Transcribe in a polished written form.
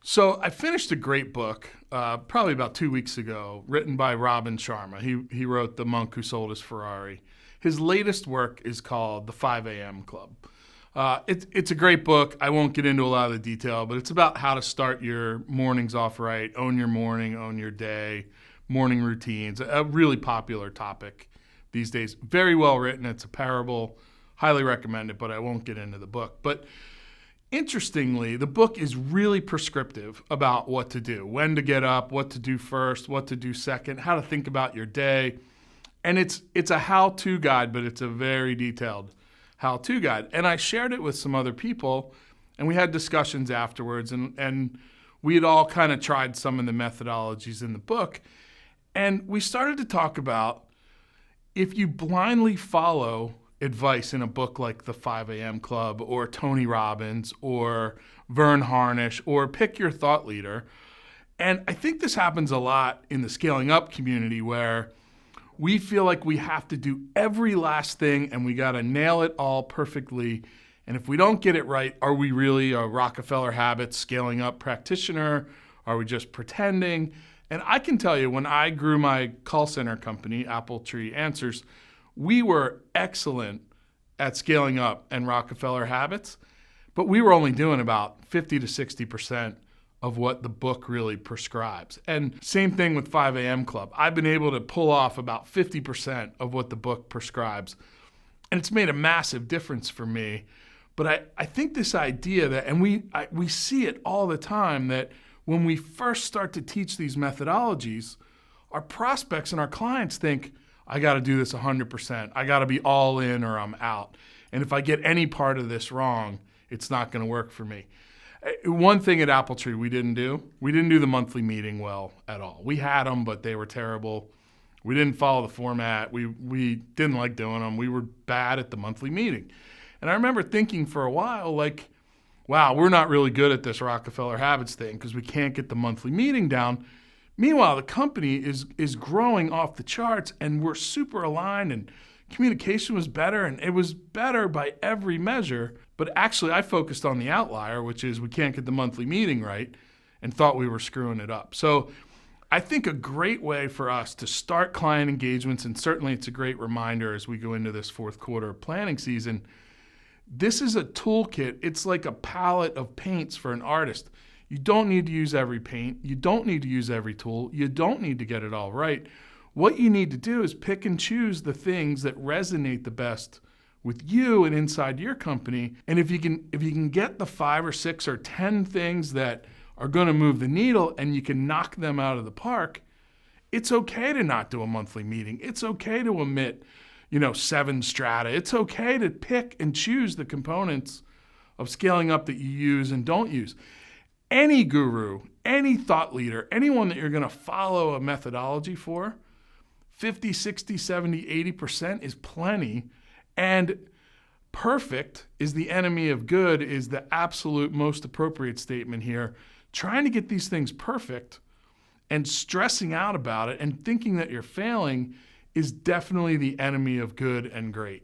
So I finished a great book probably about 2 weeks ago, written by Robin Sharma. He wrote The Monk Who Sold His Ferrari. His latest work is called The 5 a.m. Club. It's a great book. I won't get into a lot of the detail, but it's about how to start your mornings off right, own your morning, own your day, morning routines, a really popular topic these days. Very well written. It's a parable. Highly recommend it, but I won't get into the book. But interestingly, the book is really prescriptive about what to do, when to get up, what to do first, what to do second, how to think about your day. And it's a how-to guide, but it's a very detailed how-to guide. And I shared it with some other people, and we had discussions afterwards, and we had all kind of tried some of the methodologies in the book. And we started to talk about if you blindly follow advice in a book like The 5 a.m. Club or Tony Robbins or Vern Harnish or pick your thought leader. And I think this happens a lot in the scaling up community where we feel like we have to do every last thing and we got to nail it all perfectly. And if we don't get it right, are we really a Rockefeller Habits scaling up practitioner? Are we just pretending? And I can tell you, when I grew my call center company, Appletree Answers, we were excellent at scaling up and Rockefeller Habits, but we were only doing about 50 to 60% of what the book really prescribes. And same thing with 5 a.m. Club. I've been able to pull off about 50% of what the book prescribes, and it's made a massive difference for me. But I think this idea that, and we see it all the time, that when we first start to teach these methodologies, our prospects and our clients think, I got to do this 100%. I got to be all in or I'm out. And if I get any part of this wrong, it's not going to work for me. One thing at Appletree we didn't do the monthly meeting well at all. We had them, but they were terrible. We didn't follow the format. We didn't like doing them. We were bad at the monthly meeting. And I remember thinking for a while, like, wow, we're not really good at this Rockefeller Habits thing because we can't get the monthly meeting down. Meanwhile, the company is growing off the charts, and we're super aligned, and communication was better, and it was better by every measure. But actually, I focused on the outlier, which is we can't get the monthly meeting right, and thought we were screwing it up. So I think a great way for us to start client engagements, and certainly it's a great reminder as we go into this fourth quarter planning season, this is a toolkit. It's like a palette of paints for an artist. You don't need to use every paint. You don't need to use every tool. You don't need to get it all right. What you need to do is pick and choose the things that resonate the best with you and inside your company. And if you can get the 5 or 6 or 10 things that are going to move the needle and you can knock them out of the park, it's okay to not do a monthly meeting. It's okay to omit, 7 strata. It's okay to pick and choose the components of scaling up that you use and don't use. Any guru, any thought leader, anyone that you're going to follow a methodology for, 50, 60, 70, 80% is plenty. And perfect is the enemy of good is the absolute most appropriate statement here. Trying to get these things perfect and stressing out about it and thinking that you're failing is definitely the enemy of good and great.